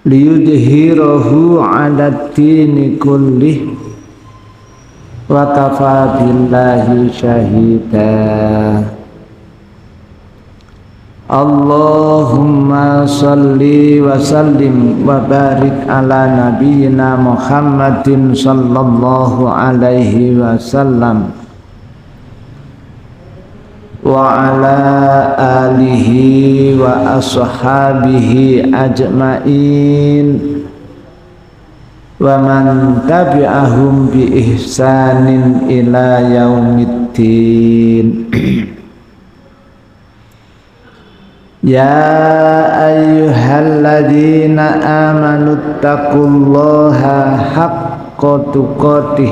liyudhhirahu 'ala dini kullih wa kafa billahi syahida. Allahumma salli wa sallim wa barik ala nabiyyina Muhammadin sallallahu alaihi wasallam wa ala alihi wa ashabihi ajma'in wa man tabi'ahum bi ihsanin ila yaumiddin. Ya ayyuhalladzina amanu taqullaha haqqa tuqatih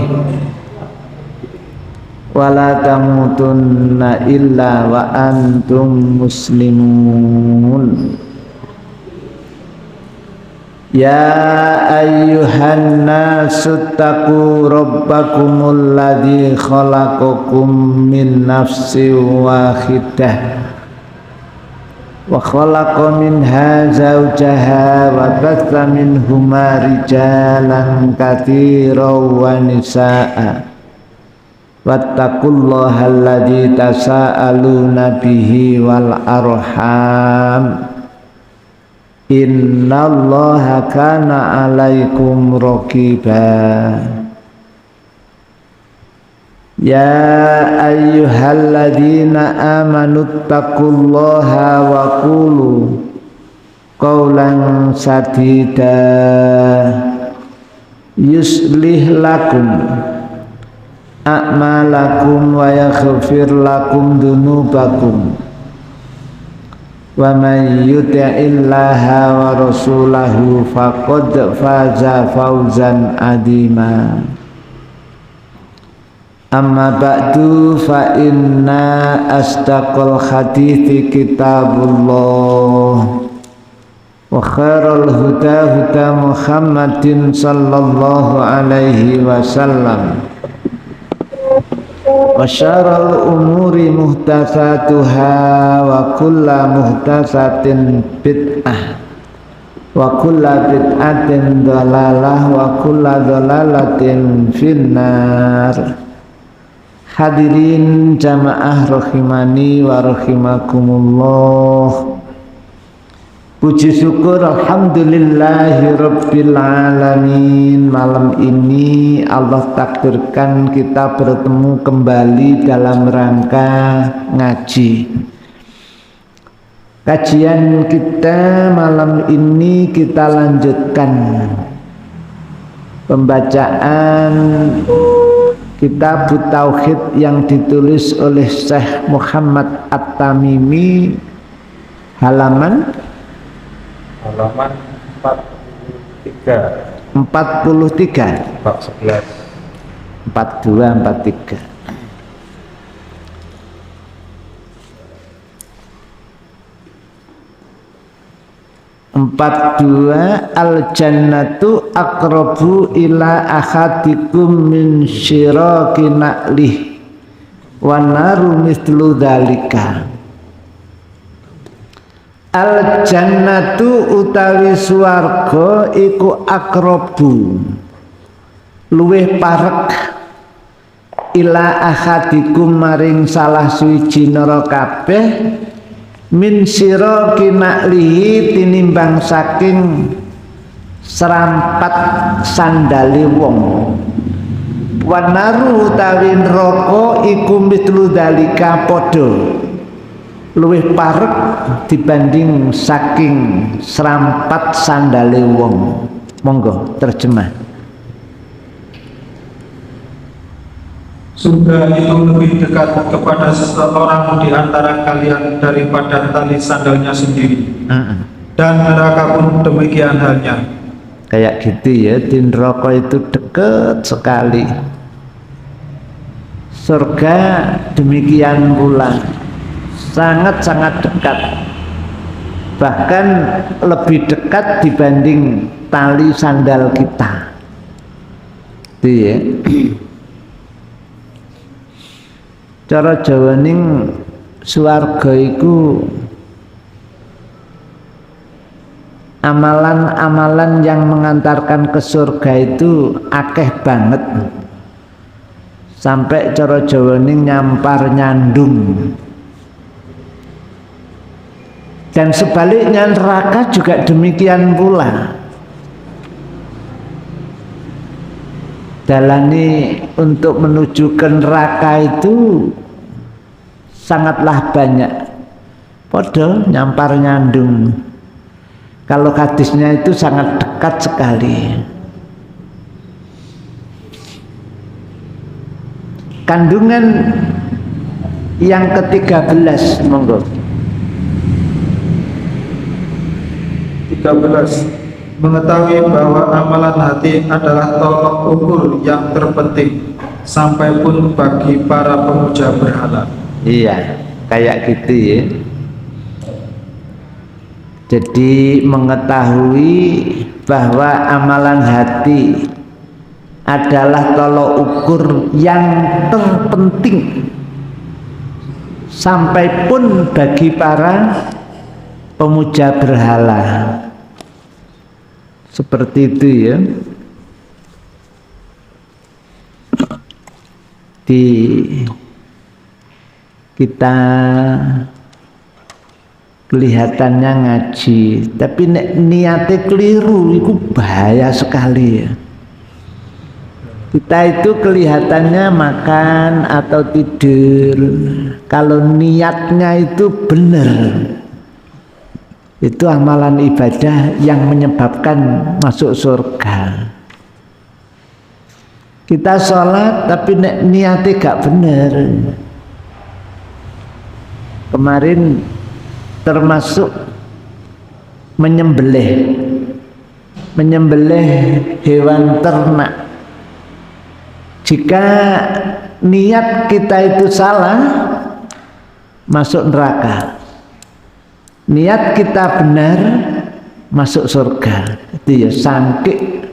wa la tamutunna illa wa antum muslimun. Ya ayyuhan nasu taqu rabbakumul ladzi khalaqakum min nafsin wahidah wa khalaqa minha zawjaha wa batha minhuma rijalan katsiran wa nisaa'a wattaqullaha alladzi tasaaluna bihi wal arham innallaha kana 'alaikum raqiba. Ya ayyuhalladzina amanu taqullaha wa qulu qawlan sadida yuslih lakum a'malakum wa yaghfir lakum dunubakum wa man yuti'illaha wa rasulahu faqad faza fawzan 'azima. Amma ba'du fa inna asdaqal hadithi kitabullah wa khairal huda huda Muhammadin sallallahu alaihi wasallam wa syarrul umuri muhdatsatuha wa kullu muhdatsatin bid'ah wa kullu bid'atin dhalalah wa kullu dhalalatin finnar. Hadirin jamaah rahimani wa rahimakumullah. Puji syukur alhamdulillahi rabbil alamin. Malam ini Allah takdirkan kita bertemu kembali dalam rangka ngaji. Kajian kita malam ini kita lanjutkan pembacaan Kitab Tauhid yang ditulis oleh Syekh Muhammad At-Tamimi, halaman 43 bab 11 42 43. Empat dua al jannatu aqrabu ila ahadikum min syiraki na'lih wa naru mislu dzalika. Al jannatu utawi swarga iku aqrabu luwih parek ila ahadikum maring salah suwiji nara kabeh min siraki na'lihi tinimbang saking serampat sandali wong. Wanaru utawi neraka iku mitlu dalika padha luwih parek dibanding saking serampat sandali wong. Monggo terjemah. Surga itu lebih dekat kepada seseorang di antara kalian daripada tali sandalnya sendiri. Dan neraka pun demikian halnya. Kayak gitu ya, di neraka itu dekat sekali. Surga demikian pula, sangat-sangat dekat. Bahkan lebih dekat dibanding tali sandal kita. Itu ya. Cara Jawa ning swarga iku amalan-amalan yang mengantarkan ke surga itu akeh banget, sampai cara Jawa ini nyampar nyandung. Dan sebaliknya neraka juga demikian pula. Jalani untuk menuju ke neraka itu sangatlah banyak, podo nyampar nyandung. Kalau hadisnya itu sangat dekat sekali. Kandungan yang ke-13, monggo. 13. Mengetahui bahwa amalan hati adalah tolok ukur yang terpenting sampai pun bagi para pemuja berhala. Iya, kayak gitu ya. Jadi mengetahui bahwa amalan hati adalah tolok ukur yang terpenting sampai pun bagi para pemuja berhala. Seperti itu ya. Di kita kelihatannya ngaji, tapi niatnya keliru, itu bahaya sekali ya. Kita itu kelihatannya makan atau tidur, kalau niatnya itu benar, itu amalan ibadah yang menyebabkan masuk surga. Kita sholat tapi niatnya gak benar. Kemarin termasuk menyembelih hewan ternak. Jika niat kita itu salah, masuk neraka. Niat kita benar, masuk surga. Itu ya, saking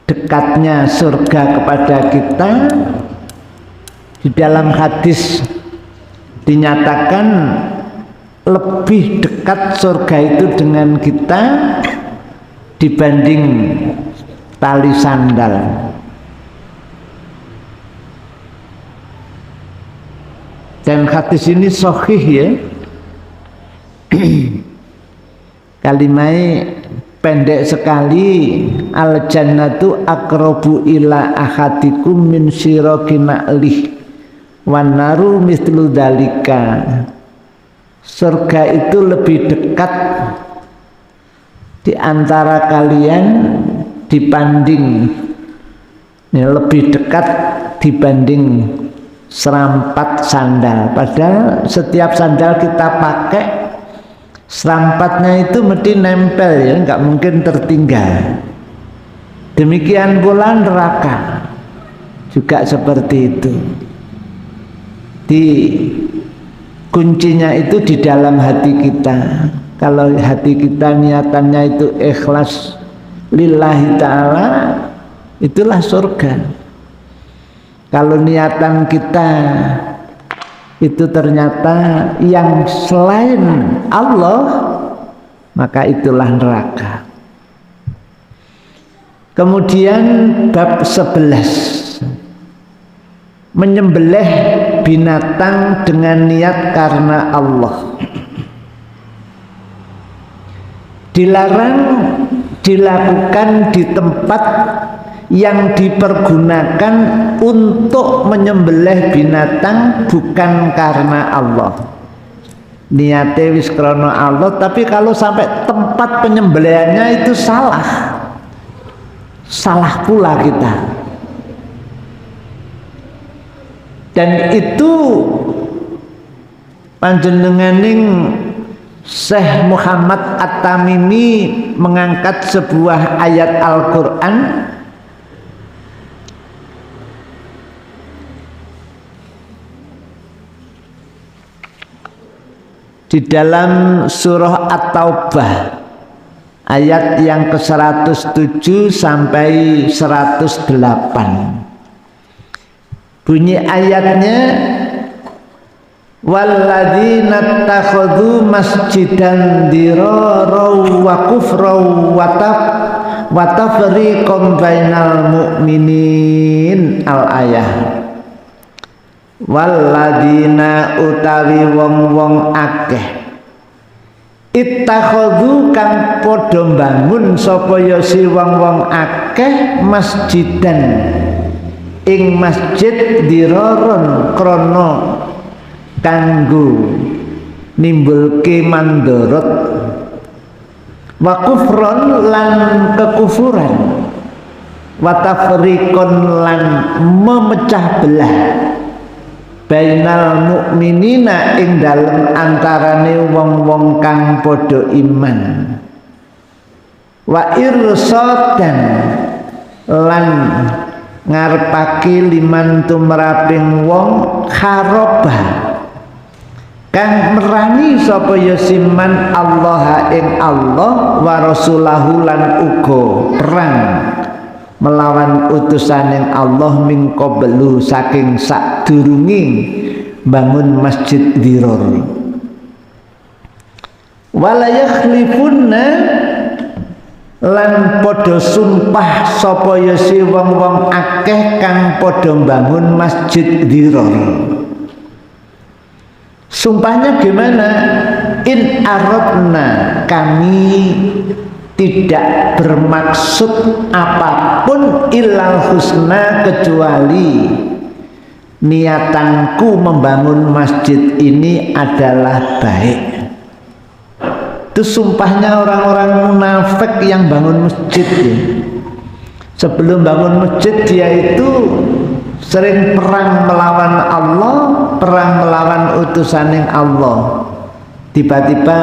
dekatnya surga kepada kita. Di dalam hadis dinyatakan lebih dekat surga itu dengan kita dibanding tali sandal. Dan hadis ini sahih ya. Kalimai pendek sekali. Al jannatu aqrabu ila ahadikum min syiraki na'lih wan naru mislu dalika. Surga itu lebih dekat di antara kalian dibanding, ya, lebih dekat dibanding serampat sandal. Padahal setiap sandal kita pakai, serampatnya itu mesti nempel ya, nggak mungkin tertinggal. Demikian pula neraka juga seperti itu. Di kuncinya itu di dalam hati kita. Kalau hati kita niatannya itu ikhlas lillahi ta'ala, itulah surga. Kalau niatan kita itu ternyata yang selain Allah, maka itulah neraka. Kemudian bab 11, menyembelih binatang dengan niat karena Allah. Dilarang dilakukan di tempat yang dipergunakan untuk menyembelih binatang bukan karena Allah. Niatnya wis krana Allah, tapi kalau sampai tempat penyembelihannya itu salah pula kita. Dan itu panjenenganing Syekh Muhammad At-Tamimi mengangkat sebuah ayat Al-Quran di dalam surah At-Taubah ayat yang ke-107 sampai 108. Bunyi ayatnya, walladzina takhadhu masjidan dirara wa kufra wa tafriqan bainal mu'minin al ayah. Walladzina utawi wong-wong akeh ittakhadhu kang padha mbangun sapa ya si wong-wong akeh masjidan ing masjid diraron krana kanggo nimbulke mandorot wa kufron lan kekufuran wa tafriqon lan memecah belah bainal mukminina ing dalem antarane wong-wong kang padha iman wa irsadan lan ngarepake liman tumraping wong kharobah kang merani sapa ya siman Allah ing Allah wa rasulahu lan uga perang melawan utusaning Allah min qablu saking sadurunge bangun masjid dirar wala yakhlifunna lan padha sumpah sapa ya si wong-wong akeh kang padha bangun masjid dirar. Sumpahnya gimana? In aradna, kami tidak bermaksud apapun ilal husna kecuali niatanku membangun masjid ini adalah baik. Itu sumpahnya orang-orang munafik yang bangun masjid ya. Sebelum bangun masjid dia itu sering perang melawan Allah, perang melawan utusaning Allah. Tiba-tiba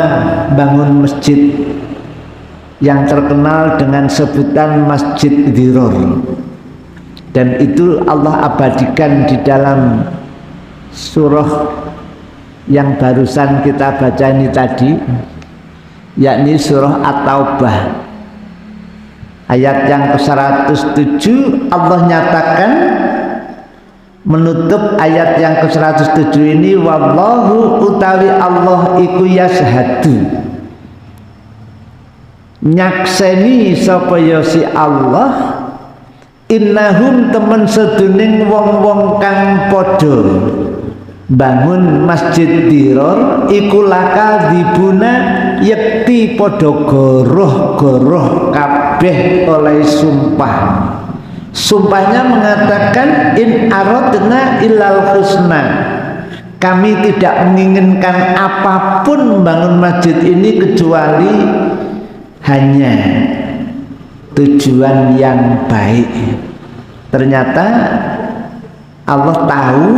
bangun masjid yang terkenal dengan sebutan Masjid Dirar, dan itu Allah abadikan di dalam surah yang barusan kita baca ini tadi, yakni surah At-Taubah ayat yang ke-107. Allah nyatakan menutup ayat yang ke-107 ini, wallahu utawi Allah iku yashhadu, nyakseni sapa ya si Allah, innahum temen seduning wong-wong kang padha bangun masjid Dirar iku laka dibuna yekti padha goroh-goroh kabeh oleh sumpah. Sumpahnya mengatakan in aradna illal husna, kami tidak menginginkan apapun membangun masjid ini kecuali hanya tujuan yang baik. Ternyata Allah tahu,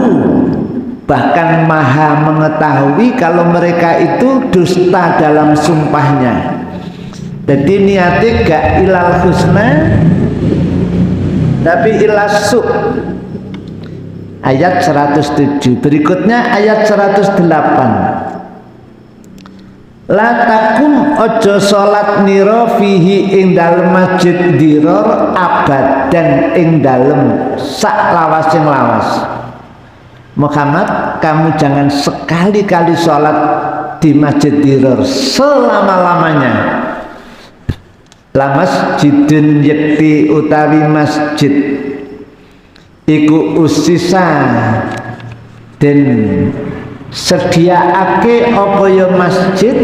bahkan maha mengetahui kalau mereka itu dusta dalam sumpahnya. Jadi niatnya gak ilal husna tapi ilasu. Ayat 107. Berikutnya ayat 108. La takum ojo salat nira fihi ing dalem masjid Dirar abadan ing dalem sak lawasing lawas. Muhammad, kamu jangan sekali-kali sholat di masjid Dirar selama-lamanya. La masjidun yakti utawi masjid iku usisa den sediaake apa ya masjid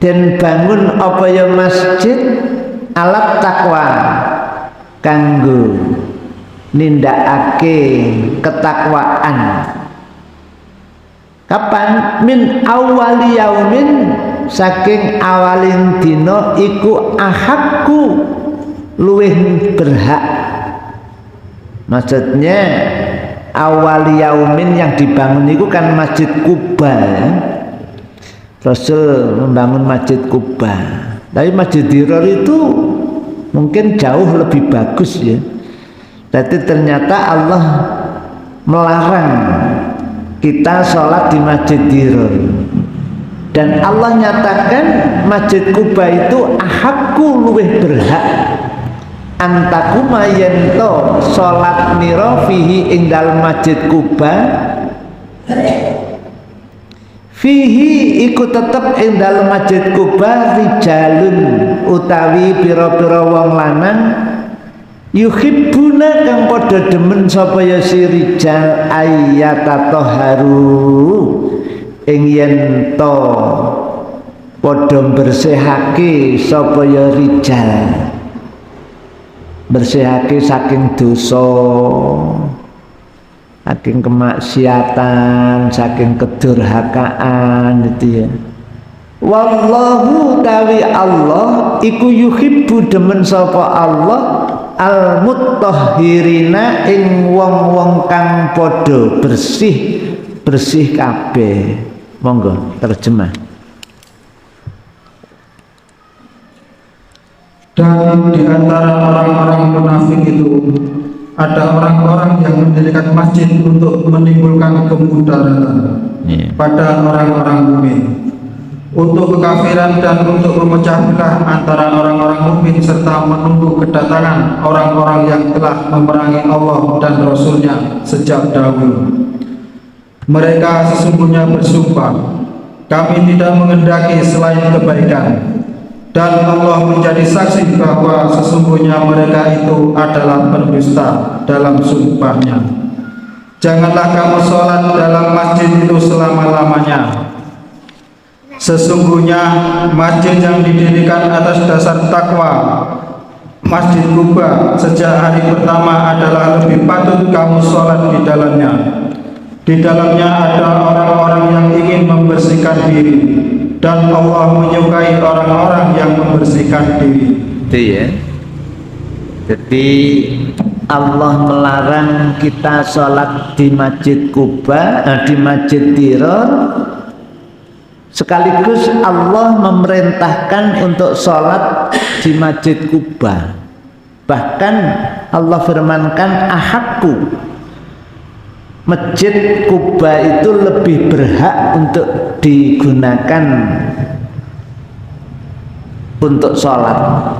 den bangun apa ya masjid alat takwa kanggo nindakake ketakwaan. Kapan? Min awali yaumin, saking awalin dino iku ahakku luwih berhak. Maksudnya awali yaumin yang dibangun itu kan Masjid Kuba ya. Rasul membangun Masjid Kuba, tapi Masjid Dirar itu mungkin jauh lebih bagus ya. Jadi ternyata Allah melarang kita sholat di Masjid Dirar, dan Allah nyatakan Masjid Kuba itu ahakku luwih berhak antakuma yento sholat niro fihi ing dalem Masjid Kuba fihi iku tetep ing dalem Masjid Kuba rijalun utawi pira-pira wong lanang yuhibbuna kang padha demen sapa ya si rijal ayyatatoharu ing yen to padha bersihake sapa ya rijal, bersihake saking dosa, saking kemaksiatan, saking kedurhakaan itu ya. Wallahu tawi Allah iku yuhibbu demen sapa Allah al mutahhirina ing wong-wong kang padha bersih kabeh. Monggo terjemah. Dan di antara orang-orang munafik itu ada orang-orang yang mendirikan masjid untuk menimbulkan kemudaratan pada orang-orang mukmin, untuk kekafiran dan untuk memecah belah antara orang-orang mukmin serta menunggu kedatangan orang-orang yang telah memerangi Allah dan Rasul-Nya sejak dahulu. Mereka sesungguhnya bersumpah, kami tidak menghendaki selain kebaikan, dan Allah menjadi saksi bahwa sesungguhnya mereka itu adalah pendusta dalam sumpahnya. Janganlah kamu sholat dalam masjid itu selama-lamanya. Sesungguhnya masjid yang didirikan atas dasar takwa, Masjid Kuba sejak hari pertama adalah lebih patut kamu sholat di dalamnya. Di dalamnya ada orang-orang yang ingin membersihkan diri, dan Allah menyukai orang-orang yang membersihkan diri. Itu ya. Jadi Allah melarang kita sholat di Masjid Kuba, di Masjid Tiror. Sekaligus Allah memerintahkan untuk sholat di Masjid Kuba. Bahkan Allah firmankan ahakku, Masjid Kuba itu lebih berhak untuk digunakan untuk sholat.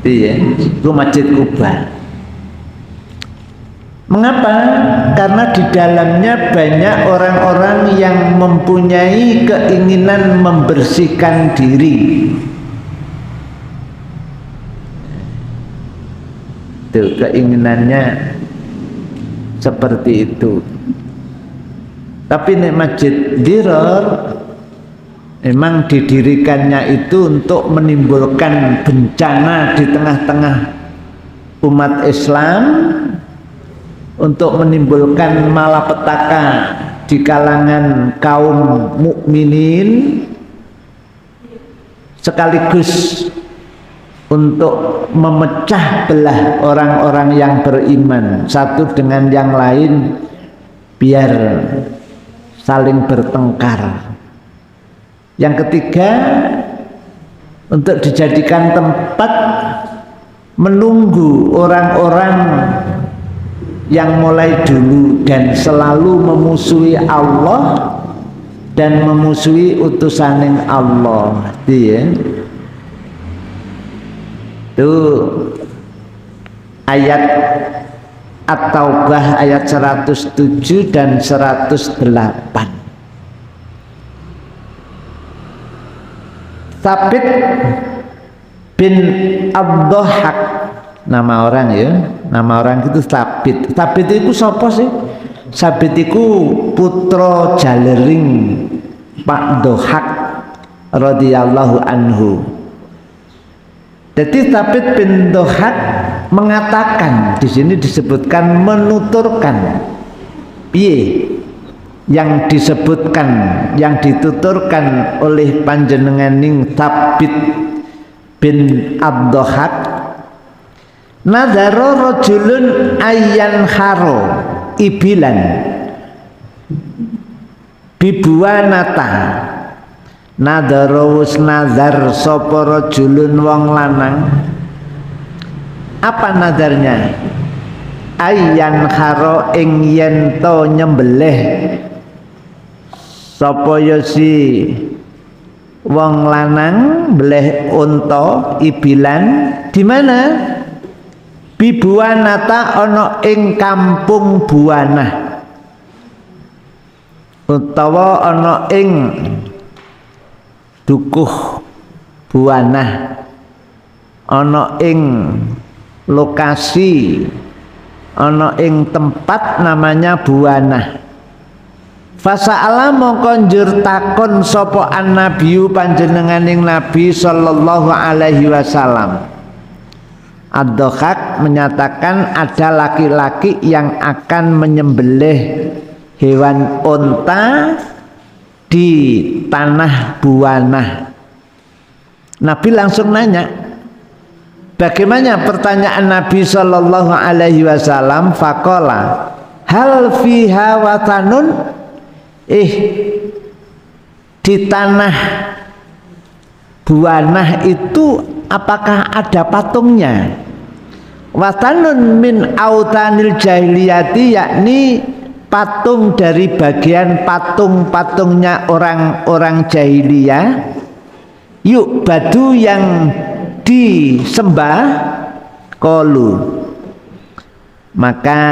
Iya, itu Masjid Kuba. Mengapa? Karena di dalamnya banyak orang-orang yang mempunyai keinginan membersihkan diri. Itu keinginannya seperti itu. Tapi nek Masjid Dirar memang didirikannya itu untuk menimbulkan bencana di tengah-tengah umat Islam, untuk menimbulkan malapetaka di kalangan kaum mukminin, sekaligus untuk memecah belah orang-orang yang beriman satu dengan yang lain biar saling bertengkar. Yang ketiga, untuk dijadikan tempat menunggu orang-orang yang mulai dulu dan selalu memusuhi Allah dan memusuhi utusaning Allah. Itu ayat At-Taubah ayat 107 dan 108. Thabit bin Abdohak, nama orang ya, nama orang itu Thabit. Thabit itu siapa sih? Thabit itu putra Jalering Pak Dohak radhiyallahu anhu. Jadi Thabit bin Dohak mengatakan, di sini disebutkan menuturkan, piye yang disebutkan, yang dituturkan oleh panjenenganing Thabit bin Abdohak. Nadharo rajulun ayyan haro ibilan bibuanata. Nadharo wis nazar sapa rajulun wong lanang. Apa nadarnya? Ayyan haro ing yen to nyembelih sapa ya si wong lanang beleh unta ibilan di mana? Bibuanata ana ing kampung Buanah. utawa ana ing dukuh buanah, ana ing lokasi, ana ing tempat namanya buanah. Fasa'ala mongko njur takon sapa an-nabiyyu panjenenganing Nabi sallallahu alaihi wasallam. Ad-Dhahhak menyatakan ada laki-laki yang akan menyembelih hewan unta di tanah buanah. Nabi langsung nanya, bagaimana pertanyaan Nabi sallallahu alaihi wasallam? Faqala hal fiha watanun, di tanah buanah itu apakah ada patungnya? Watanun min autanil jahiliyati, yakni patung dari bagian patung-patungnya orang-orang jahiliyah, yuk badu yang disembah. Qalu, maka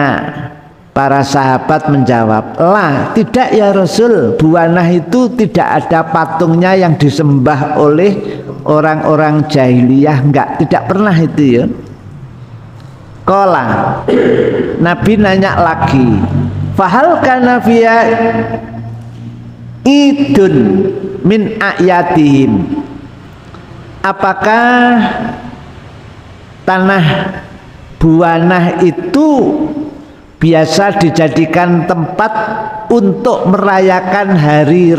para sahabat menjawab, lah tidak ya Rasul, buanah itu tidak ada patungnya yang disembah oleh orang-orang jahiliyah, tidak pernah itu ya. Qala, Nabi nanya lagi, fahal kana fiya idun min a'yatihim, apakah tanah buanah itu biasa dijadikan tempat untuk merayakan hari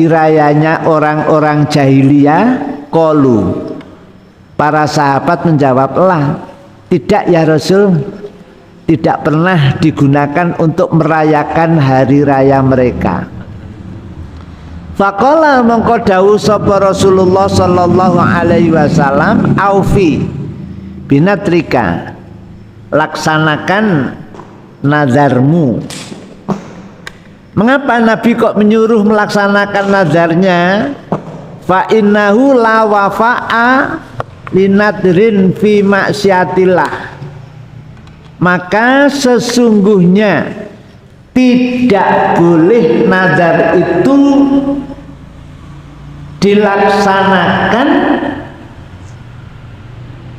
rayanya orang-orang jahiliyah? Qalu, para sahabat menjawab, lah tidak ya Rasul, tidak pernah digunakan untuk merayakan hari raya mereka. Faqala mongko dawuh sapa Rasulullah sallallahu alaihi wasallam, aufi binatrika, laksanakan nazarmu. Mengapa Nabi kok menyuruh melaksanakan nazarnya? Fa innahu la wafa'a linadrin fi maksiatillah, maka sesungguhnya tidak boleh nazar itu dilaksanakan,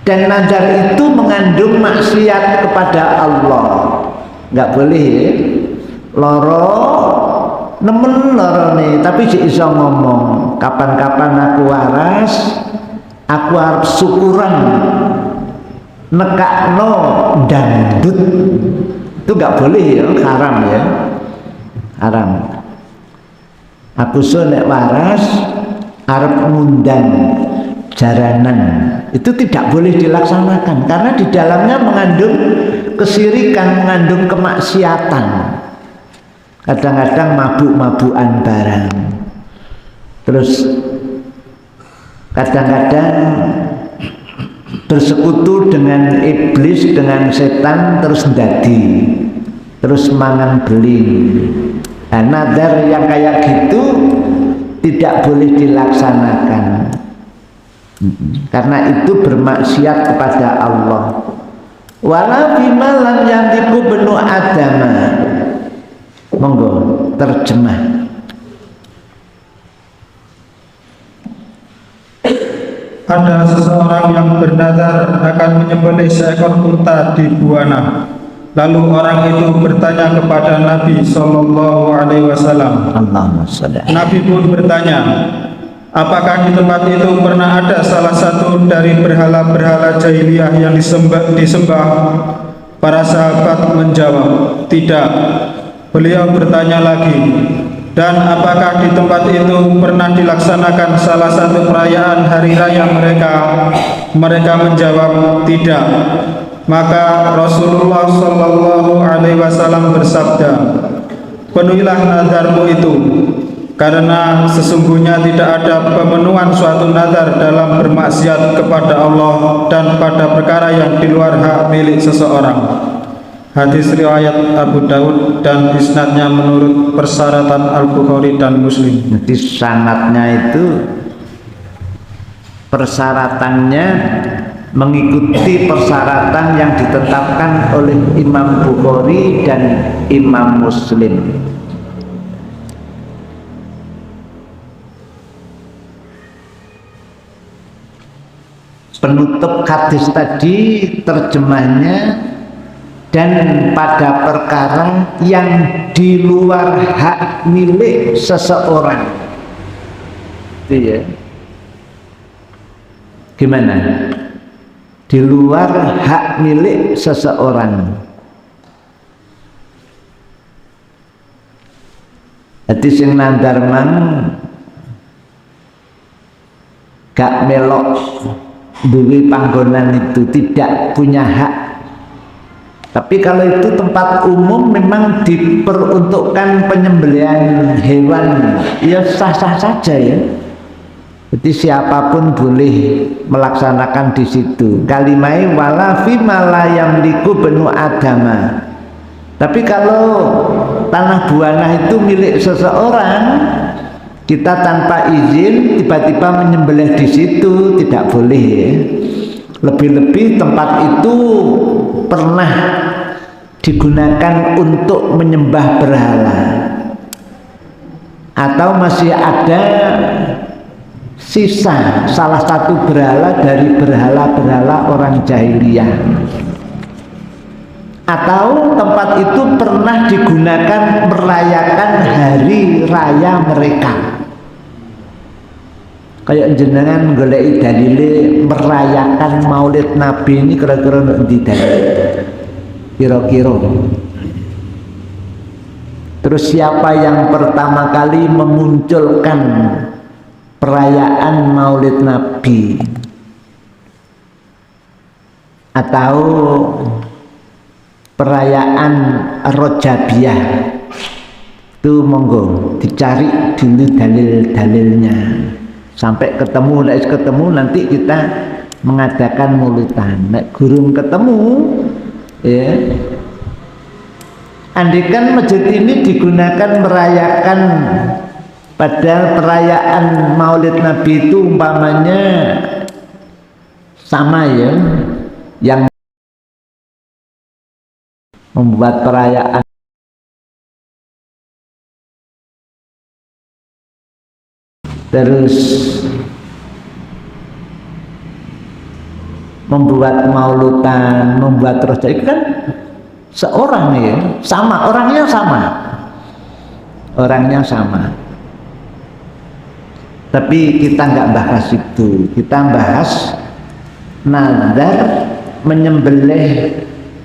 dan nazar itu mengandung maksiat kepada Allah. Nggak boleh ya. Loro nemen loro nih, tapi si iso ngomong, kapan-kapan aku waras, aku harus syukuran nekakno dangdut, itu nggak boleh ya, haram ya, haram. Aku nek waras arep ngundang jaranan, itu tidak boleh dilaksanakan karena di dalamnya mengandung kesirikan, mengandung kemaksiatan. Kadang-kadang mabuk-mabukan barang, terus kadang-kadang bersekutu dengan iblis, dengan setan, terus ndadi, terus mangan beling. Nah, nazar yang kayak gitu tidak boleh dilaksanakan karena itu bermaksiat kepada Allah. Wala bima lam yantiqu benu adama. Monggo terjemah. Ada seseorang yang bernazar akan menyembelih seekor unta di buana. Lalu orang itu bertanya kepada Nabi Sallallahu Alaihi Wasallam. Nabi pun bertanya, apakah di tempat itu pernah ada salah satu dari berhala-berhala jahiliyah yang disembah? Para sahabat menjawab, tidak. Beliau bertanya lagi, dan apakah di tempat itu pernah dilaksanakan salah satu perayaan hari raya mereka? Mereka menjawab, tidak. Maka Rasulullah Sallallahu Alaihi Wasallam bersabda, penuhilah nazarmu itu, karena sesungguhnya tidak ada pemenuhan suatu nazar dalam bermaksiat kepada Allah dan pada perkara yang di luar hak milik seseorang. Hadis riwayat Abu Daud dan isnadnya menurut persyaratan Al-Bukhari dan Muslim. Jadi sanadnya itu persyaratannya mengikuti persyaratan yang ditetapkan oleh Imam Bukhari dan Imam Muslim. penutup hadis tadi terjemahnya, dan pada perkara yang di luar hak milik seseorang. Itu ya. Gimana? Di luar hak milik seseorang. Jadi sing nandar mang gak melok duwe panggonan itu, tidak punya hak. Tapi kalau itu tempat umum memang diperuntukkan penyembelihan hewan, ya sah-sah saja ya. Jadi siapapun boleh melaksanakan di situ. Kalimai wala fi ma la yamliku banu adama. Tapi kalau tanah buana itu milik seseorang, kita tanpa izin tiba-tiba menyembelih di situ tidak boleh ya. Lebih-lebih tempat itu pernah digunakan untuk menyembah berhala, atau masih ada sisa salah satu berhala dari berhala-berhala orang jahiliyah, atau tempat itu pernah digunakan merayakan hari raya mereka. Kayak jenengan golek dalile merayakan Maulid Nabi ini kira-kira ndi dalil? Kira-kira. Terus siapa yang pertama kali memunculkan perayaan Maulid Nabi? Atau perayaan Rojabiyah? Itu monggo dicari dulu dalil-dalilnya. Sampai ketemu, nanti kita mengadakan maulidan. Nek gurung ketemu ya, andikan masjid ini digunakan merayakan, padahal perayaan Maulid Nabi itu umpamanya sama ya, yang membuat perayaan terus membuat maulutan, membuat terus, itu kan seorang ya, sama orangnya sama. Tapi kita nggak bahas itu, kita bahas nazar menyembelih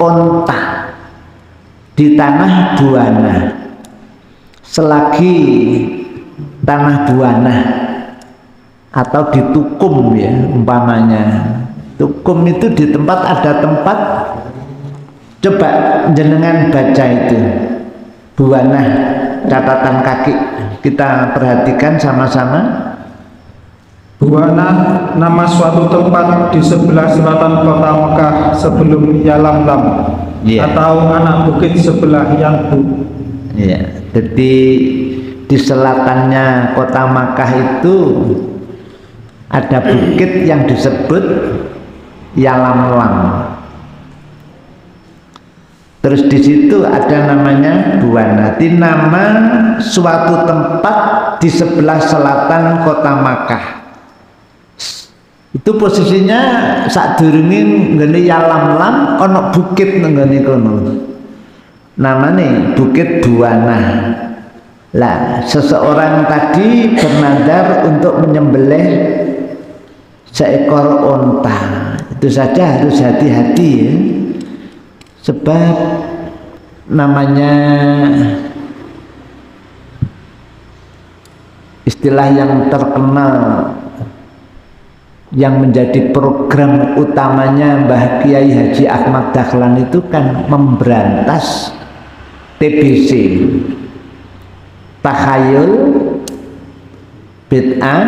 onta di tanah buana. Selagi tanah buana atau di tukum ya umpamanya, tukum itu di tempat, ada tempat, coba jenengan baca itu buana, catatan kaki, kita perhatikan sama-sama. Buana nama suatu tempat di sebelah selatan kota Mekah sebelum Yalamlam, atau anak bukit sebelah Yanbu. Jadi di selatannya kota Makkah itu ada bukit yang disebut Yalamlam. Terus di situ ada namanya Buana. Di nama suatu tempat di sebelah selatan kota Makkah. Itu posisinya saat durungin ngene Yalamlam ono bukit nggone kono. Namanya Bukit Buana. Lah, seseorang tadi bernadar untuk menyembelih seekor onta. Itu saja harus hati-hati ya. Sebab namanya istilah yang terkenal yang menjadi program utamanya Mbah Kiai Haji Ahmad Dahlan itu kan memberantas TBC, takhayul, bid'ah,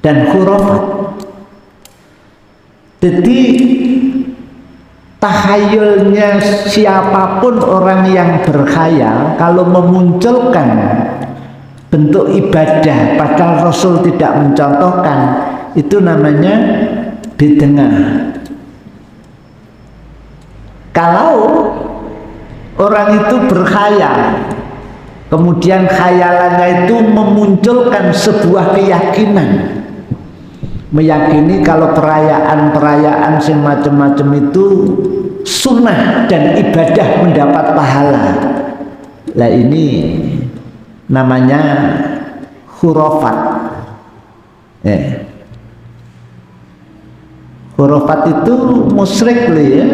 dan khurafat. Jadi takhayulnya siapapun orang yang berkhayal kalau memunculkan bentuk ibadah padahal Rasul tidak mencontohkan, itu namanya bid'ah. Kalau orang itu berkhayal, kemudian khayalannya itu memunculkan sebuah keyakinan meyakini kalau perayaan-perayaan sing macam-macam itu sunnah dan ibadah mendapat pahala. Lah ini namanya khurafat. Khurafat itu musyrik loh ya.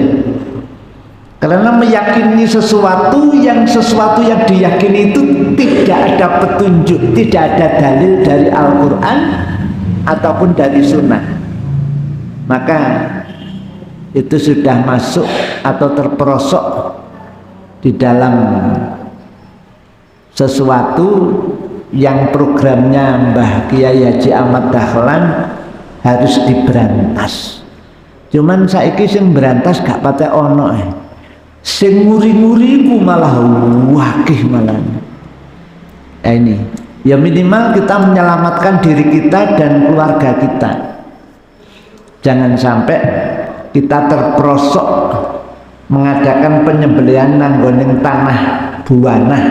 Karena meyakini sesuatu yang diyakini itu tidak ada petunjuk, tidak ada dalil dari Al-Quran ataupun dari sunnah, maka itu sudah masuk atau terperosok di dalam sesuatu yang programnya Mbah Kiai Haji Ahmad Dahlan harus diberantas. Cuman saiki sing berantas gak patek ono sing nguri-nguri ku malah wakih malah. Ini ya minimal kita menyelamatkan diri kita dan keluarga kita. Jangan sampai kita terperosok mengadakan penyembelihan nanggoning tanah buana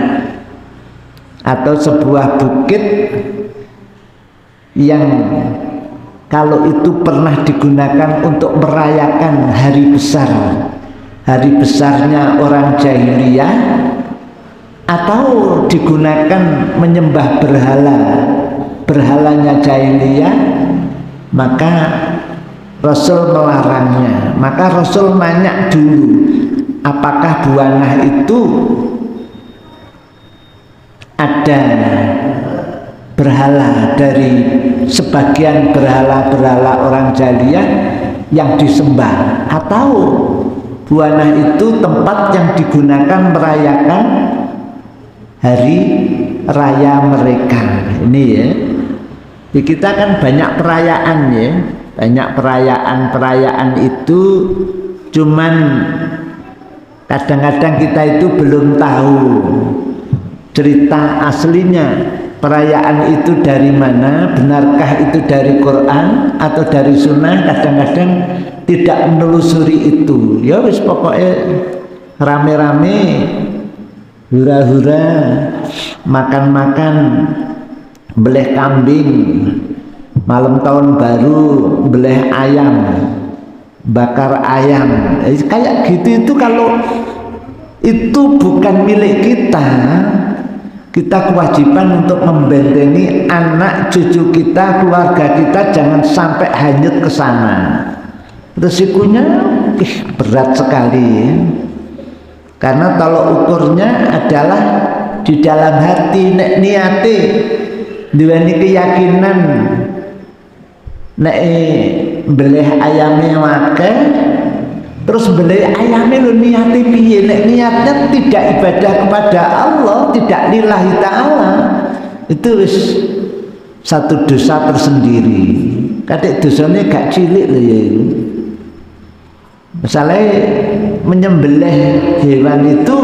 atau sebuah bukit yang kalau itu pernah digunakan untuk merayakan hari besarnya orang jahiliyah, atau digunakan menyembah berhalanya jahiliyah, maka Rasul melarangnya. Maka Rasul nanya dulu, apakah buanah itu ada berhala dari sebagian berhala-berhala orang jahiliyah yang disembah, atau buanah itu tempat yang digunakan merayakan hari raya mereka. Ini ya, di kita kan banyak perayaan ya, banyak perayaan itu, cuman kadang-kadang kita itu belum tahu cerita aslinya perayaan itu dari mana, benarkah itu dari Quran atau dari sunnah. Kadang-kadang tidak menelusuri itu, ya wis pokoknya rame-rame hura-hura, makan-makan, beleh kambing, malam tahun baru beleh ayam, bakar ayam, kayak gitu. Itu kalau itu bukan milik kita, kita kewajiban untuk membentengi anak cucu kita, keluarga kita, jangan sampai hanyut ke sana. Risikonya berat sekali ya. Karena kalau ukurnya adalah di dalam hati, nek niate duweni keyakinan nek beleh ayame akeh, terus beleh ayame lu niate piye, nek niatnya tidak ibadah kepada Allah, tidak lillahi ta'ala, itu wis satu dosa tersendiri. Kadek dosanya gak cilik loh ya. Misalnya menyembelih hewan itu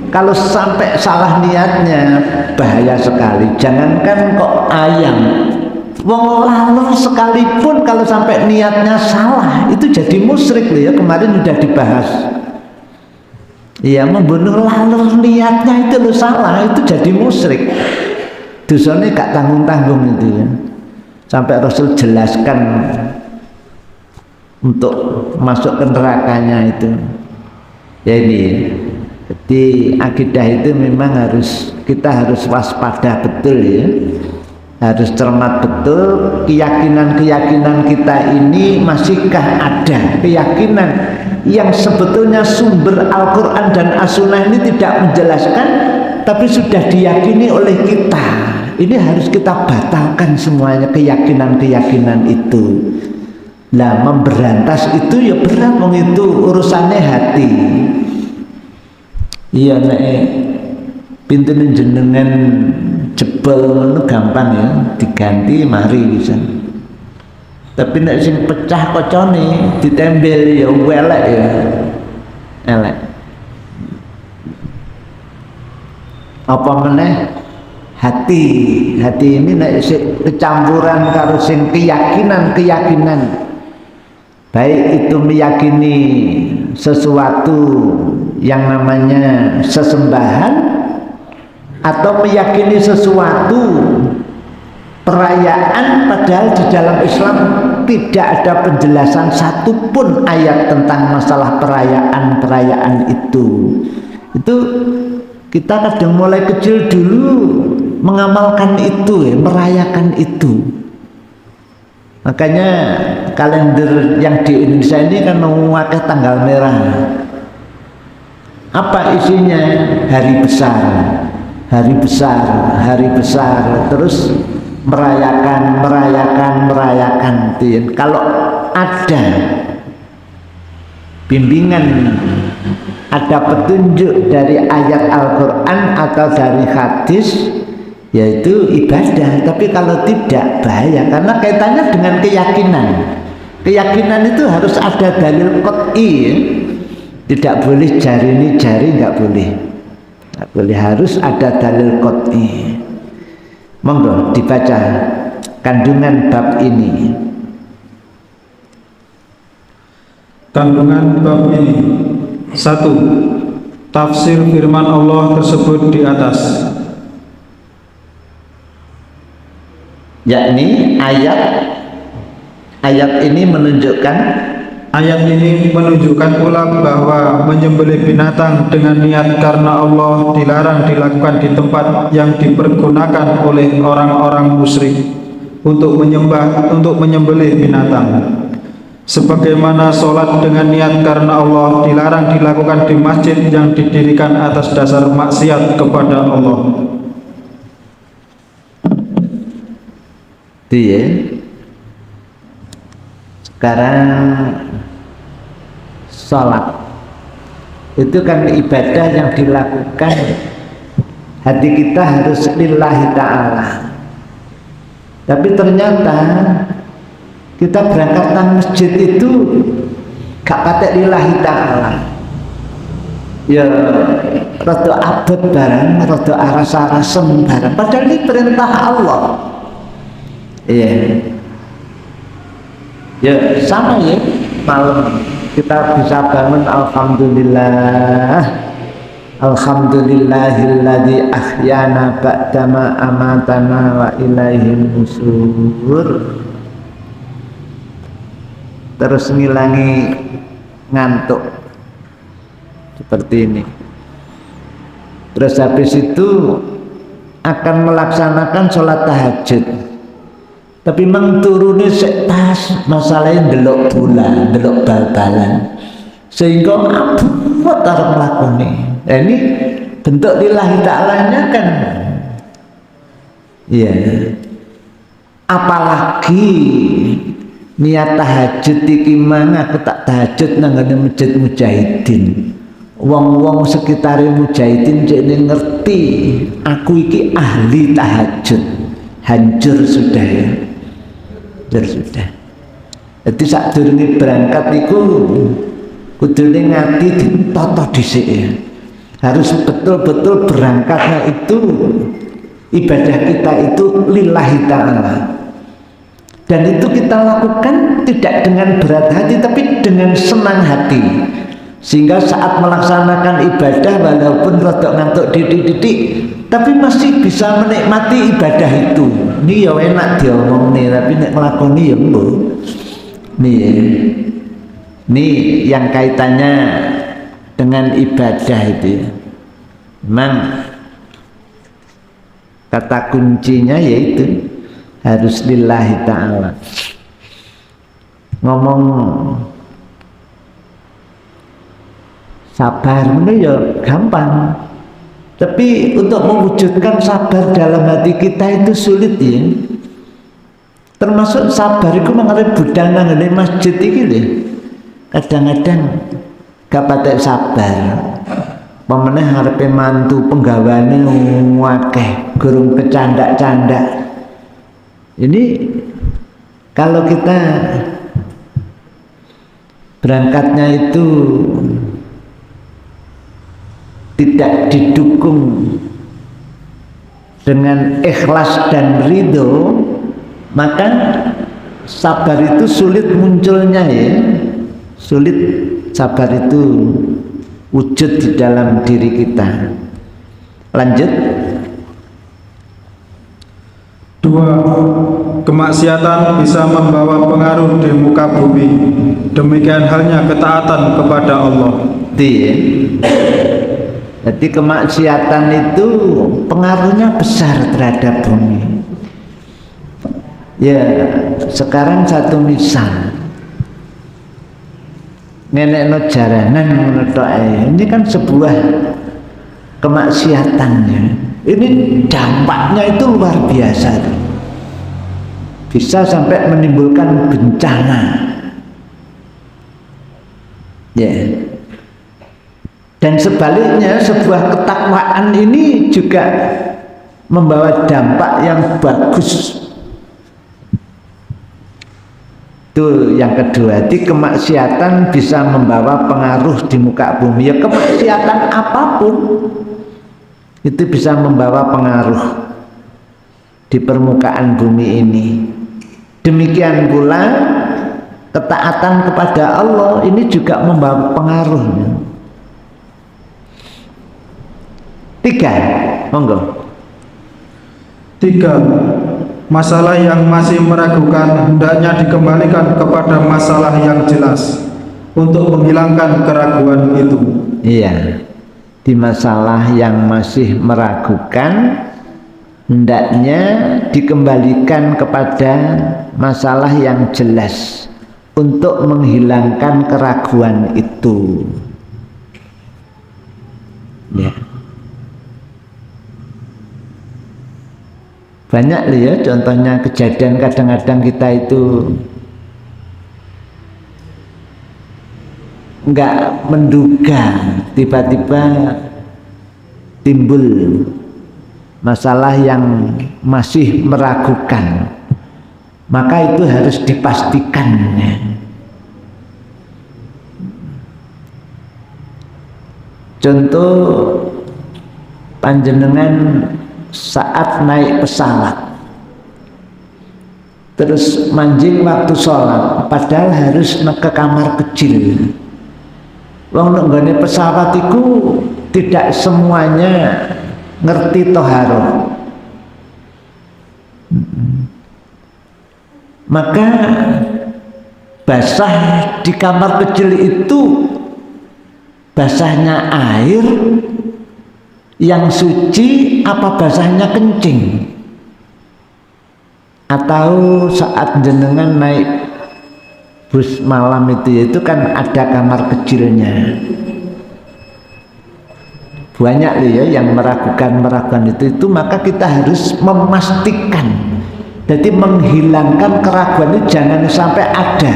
kalau sampai salah niatnya bahaya sekali. Jangankan kok ayam, wong lalur sekalipun kalau sampai niatnya salah itu jadi musyrik loh ya. Kemarin sudah dibahas. Ya, membunuh lalur niatnya itu loh salah, itu jadi musyrik. Dosanya gak tanggung-tanggung itu ya. Sampai Rasul jelaskan untuk masuk ke nerakanya itu. Jadi akidah itu memang kita harus waspada betul ya, harus cermat betul. Keyakinan kita ini masihkah ada keyakinan yang sebetulnya sumber Al-Quran dan As-Sunnah ini tidak menjelaskan, tapi sudah diyakini oleh kita. Ini harus kita batalkan semuanya keyakinan itu. Lah memberantas itu ya berat, itu urusannya hati. Iya nek pintune jenengan jebol gampang ya, diganti mari bisa. Tapi nek sing pecah kocone ditembel ya elek ya. Elek. Apa meneh hati ini nek kecampuran karo sing keyakinan, baik itu meyakini sesuatu yang namanya sesembahan atau meyakini sesuatu perayaan, padahal di dalam Islam tidak ada penjelasan satupun ayat tentang masalah perayaan itu. Itu kita kadang mulai kecil dulu mengamalkan itu, merayakan itu. Makanya kalender yang di Indonesia ini kan memakai tanggal merah. Apa isinya? Hari besar, hari besar, hari besar, terus merayakan. Kalau ada bimbingan, ada petunjuk dari ayat Al-Quran atau dari hadis, yaitu ibadah. Tapi kalau tidak, bahaya, karena kaitannya dengan keyakinan. Keyakinan itu harus ada dalil qat'i, ya. Tidak boleh jari ini jari, nggak boleh, harus ada dalil qat'i. Monggo dibaca kandungan bab ini. Kandungan bab ini: 1. Tafsir firman Allah tersebut di atas, yakni ayat ini menunjukkan pula bahwa menyembelih binatang dengan niat karena Allah dilarang dilakukan di tempat yang dipergunakan oleh orang-orang musyrik untuk menyembelih binatang. Sebagaimana sholat dengan niat karena Allah dilarang dilakukan di masjid yang didirikan atas dasar maksiat kepada Allah. Dia sekarang sholat itu kan ibadah yang dilakukan, hati kita harus lillahi ta'ala. Tapi ternyata kita berangkat nang masjid itu gak patek lillahi ta'ala, ya rada abot barang, rada aras-arasem barang, padahal ini perintah Allah. Iya, ya sama ya, malam kita bisa bangun alhamdulillahilladzi ahyana ba'dama amatana wa ilaihin nusur. Terus ngilangi ngantuk seperti ini. Terus habis itu akan melaksanakan sholat tahajud, tapi memang turunnya setas, masalahnya delok bulan, delok bal-balan, sehingga abot arep nglakoni. Nah, ini bentuk lillahi ta'alanya kan, ya. Apalagi niat tahajud iki mang aku tak tahajud nang ngene masjid mujahidin. Wong-wong sekitare mujahidin jane ngerti aku iki ahli tahajud. Hancur sudah ya. Sudah. Jadi sadurunge berangkat iku kudune ngati ditata dhisik ya. Harus betul-betul berangkatnya itu ibadah kita itu lillahi ta'ala. Dan itu kita lakukan tidak dengan berat hati, tapi dengan senang hati, sehingga saat melaksanakan ibadah walaupun rodok ngantuk didik-didik, tapi masih bisa menikmati ibadah itu. Ini ya enak diomong nih, tapi nek nglakoni ya mbok. Ini yang kaitannya dengan ibadah itu. Memang kata kuncinya yaitu harus lillahi ta'ala. Ngomong sabar itu ya gampang, tapi untuk mewujudkan sabar dalam hati kita itu sulit ya. Termasuk sabar itu mengenai budang nang masjid iki lho. Kadang-kadang gak patek sabar. Pemeneh arepe mantu penggawane akeh, gurung kecandak-candak. Ini kalau kita berangkatnya itu tidak didukung dengan ikhlas dan ridho, maka sabar itu sulit munculnya ya. Sulit sabar itu wujud di dalam diri kita. Lanjut. 2. kemaksiatan bisa membawa pengaruh di muka bumi. Demikian halnya ketaatan kepada Allah. Jadi kemaksiatan itu pengaruhnya besar terhadap bumi. Ya, sekarang satu misal, ngenekno jaranan menurut ini kan sebuah kemaksiatannya. Ini dampaknya itu luar biasa, bisa sampai menimbulkan bencana. Ya. Dan sebaliknya sebuah ketakwaan ini juga membawa dampak yang bagus. Itu yang kedua, di kemaksiatan bisa membawa pengaruh di muka bumi. Ya, kemaksiatan apapun itu bisa membawa pengaruh di permukaan bumi ini. Demikian pula ketaatan kepada Allah ini juga membawa pengaruh. 3, monggo. 3. Masalah yang masih meragukan hendaknya dikembalikan kepada masalah yang jelas untuk menghilangkan keraguan itu. Iya, di masalah yang masih meragukan hendaknya dikembalikan kepada masalah yang jelas untuk menghilangkan keraguan itu. Ya. Banyak ya contohnya kejadian kadang-kadang kita itu enggak menduga, tiba-tiba timbul masalah yang masih meragukan, maka itu harus dipastikan. Contoh panjenengan saat naik pesawat terus manjing waktu sholat, padahal harus ke kamar kecil. Wong nggone pesawat itu tidak semuanya ngerti toharoh, maka basah di kamar kecil itu basahnya air yang suci apa basahnya kencing, atau saat jenengan naik bus malam itu kan ada kamar kecilnya. Banyak ya yang meragukan itu, maka kita harus memastikan. Jadi menghilangkan keraguan itu jangan sampai ada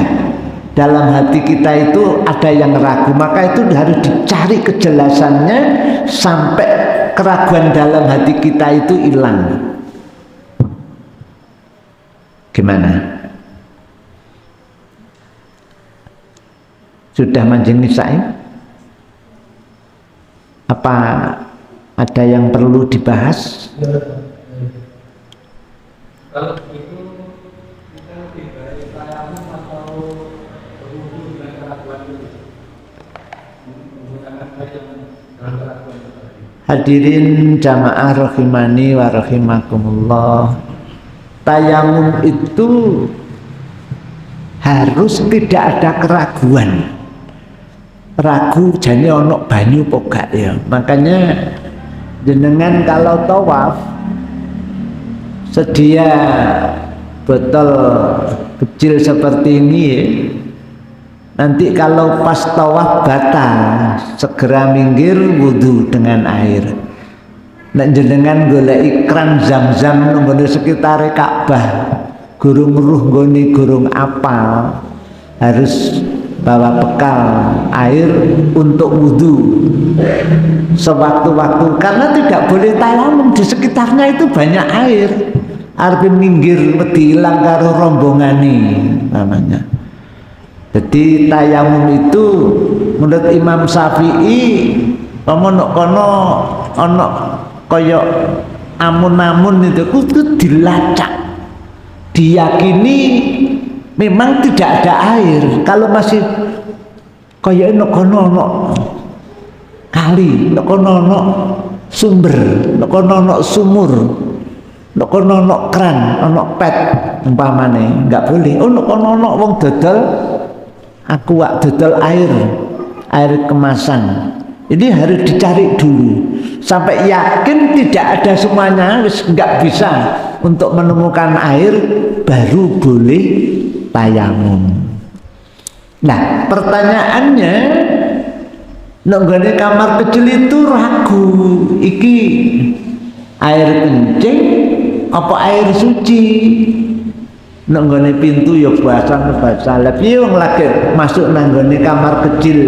dalam hati kita itu ada yang ragu, maka itu harus dicari kejelasannya sampai keraguan dalam hati kita itu hilang. Gimana? Sudah manjing nisa'i? Apa ada yang perlu dibahas? Kalau itu kita lebih baik tayamum atau berwudu dengan keraguan itu, menggunakan air dalam keraguan itu. Hadirin jamaah rahimani wa rahimakumullah, tayamum itu harus tidak ada keraguan. Ragu jane ono banyu pogak ya. Makanya jenengan kalau tawaf sedia botol kecil seperti ini ya. Nanti kalau pas tawaf batal, segera minggir wudu dengan air. Nek jenengan golek ikran Zam-Zam nang sekitar Ka'bah, gurung ruh nggone gurung apal, harus bawa bekal air untuk wudu sewaktu-waktu, karena tidak boleh tayamum di sekitarnya itu banyak air. Arep minggir wedi ilang karo rombongane namanya. Jadi tayamum itu menurut Imam Syafi'i pemono kono ono koyok amun-amun itu kudu dilacak, diyakini memang tidak ada air. Kalau masih koyok ono kali, ono sumber, ono sumur, nek kono ono keran, ono pet umpamane, enggak boleh. Oh nek kono ono wong dodol aqua, dodol air kemasan. Ini harus dicari dulu sampai yakin tidak ada semuanya, wis enggak bisa untuk menemukan air, baru boleh tayamum. Nah, pertanyaannya, nenggone kamar kecil itu ragu, iki air kencing apa air suci? Nenggone pintu ya bahasa piye wong lagi masuk nenggone kamar kecil.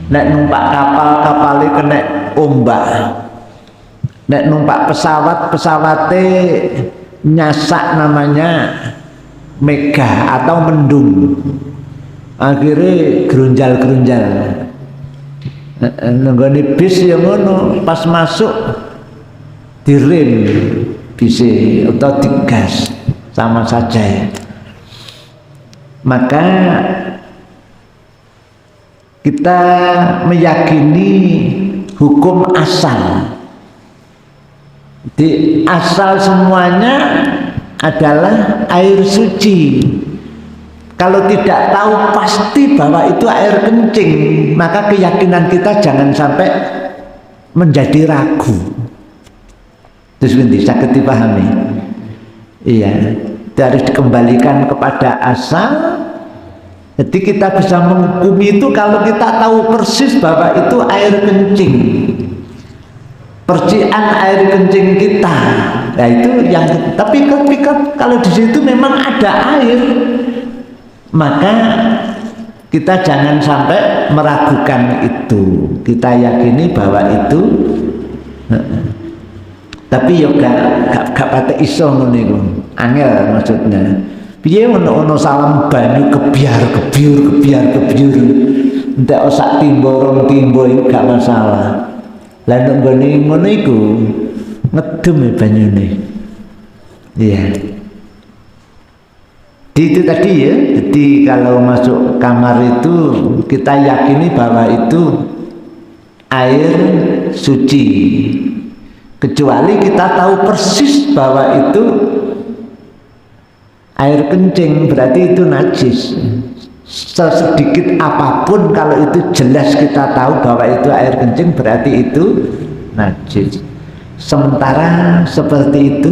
Nek numpak kapal-kapale kena ombak. Nek numpak pesawate nyasak namanya mega atau mendung. Akhirnya gerunjal-gerunjal. Nenggone bis ya ngono, pas masuk direm bise atau digas sama saja ya. Maka kita meyakini hukum asal. Di asal semuanya adalah air suci. Kalau tidak tahu pasti bahwa itu air kencing, maka keyakinan kita jangan sampai menjadi ragu. Terus bisa dipahami. Iya, itu harus dikembalikan kepada asal. Jadi kita bisa menghukumi itu kalau kita tahu persis bahwa itu air kencing, percikan air kencing kita. Nah itu yang. Tapi kalau di situ memang ada air, maka kita jangan sampai meragukan itu. Kita yakini bahwa itu. Tapi yo gak patek iso ngono iku. Angel maksudnya. Piye ono salam banyu kebiar. Ndak osak timbo iku gak masalah. Lah nek nggone ngono iku ngedem banyune. Iya. Itu tadi ya. Jadi kalau masuk kamar itu kita yakini bahwa itu air suci. Kecuali kita tahu persis bahwa itu air kencing, berarti itu najis. Sesedikit apapun kalau itu jelas kita tahu bahwa itu air kencing, berarti itu najis. Sementara seperti itu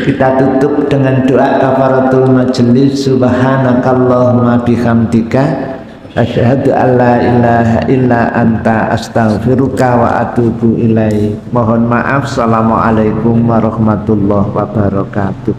kita tutup dengan doa kafaratul majelis. Subhanakallahumma bihamdika asyhadu an la ilaha illa anta astaghfiruka wa atubu ilaik. Mohon maaf. Assalamualaikum warahmatullahi wabarakatuh.